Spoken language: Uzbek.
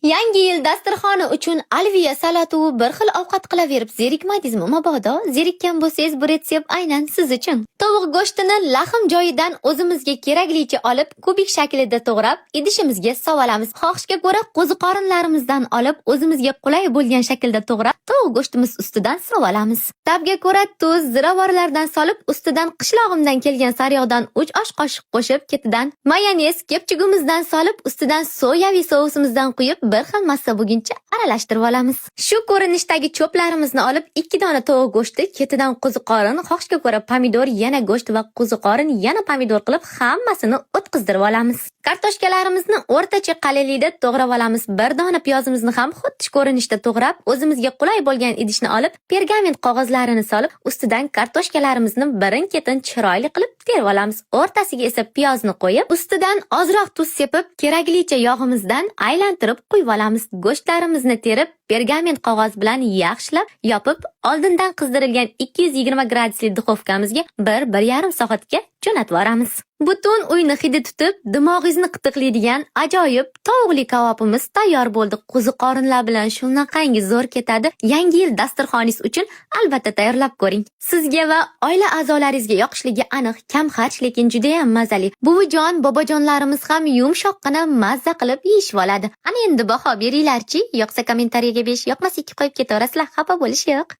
Yangi yil dasturxoni uchun alviya salatu bir xil ovqat qilaverib zerikmaydingizmi mabodo? Zerikkan bo'lsangiz bu retsept aynan siz uchun. Tovuq go'shtini lahm joyidan o'zimizga keraglicha olib, kubik shaklida to'g'rab, idishimizga sovolamiz. Xohishga ko'ra qo'ziqorinlarimizdan olib, o'zimizga qulay bo'lgan shaklda to'g'rab, tovuq go'shtimiz ustidan sovolamiz. Tabga ko'ra tuz, ziravorlardan solib, ustidan qishlog'imdan kelgan sariyog'dan 3 osh qoshiq qo'shib, ketidan mayonez, kepchugimizdan solib, ustidan soyaviy sousimizdan quyib, bir xil massa bo'lguncha aralashtirib olamiz. Shu ko'rinishdagi cho'plarimizni olib, 2 dona tovuq go'shti, ketidan qo'ziqorin, xohishga ko'ra pomidor, yana go'sht va qo'ziqorin, yana pomidor qilib hammasini o'tkazdirib olamiz. Kartoshkalarimizni o'rtacha qalinlikda to'g'rab olamiz. Bir dona piyozimizni ham xuddi shu ko'rinishda to'g'rab, o'zimizga qulay bo'lgan idishni olib, pergament qog'ozlarini solib, ustidan kartoshkalarimizni birin-ketin chiroyli qilib terib olamiz. O'rtasiga esa piyozni qo'yib, ustidan ozroq tuz sepib, keraglicha yog'imizdan aylantirib qo'yib olamiz. Go'shtlarimizni terib, pergament qog'oz bilan yaxshilab yopib, oldindan qizdirilgan 220 gradusli duxovkamizga 1-1,5 soatga jo'natib yuboramiz. Butun uyni hidi tutib, dimog'ingizni qitiqlaydigan ajoyib tovuqli kabobimiz tayyor bo'ldi. Qo'ziqorinlar bilan shunaqangi zo'r ketadi. Yangi yil dasturxoningiz uchun albatta tayyorlab ko'ring. Sizga va oila a'zolaringizga yoqishligi aniq, kamxarj, lekin juda ham mazali. Buvijon, bobojonlarimiz ham yumshoqqina mazza qilib yeyishib oladi. Ana endi baho beringlarchi, yoqsa kommentariyaga 5, yoqmasa 2 qo'yib ketaverasizlar, xafa bo'lish yo'q.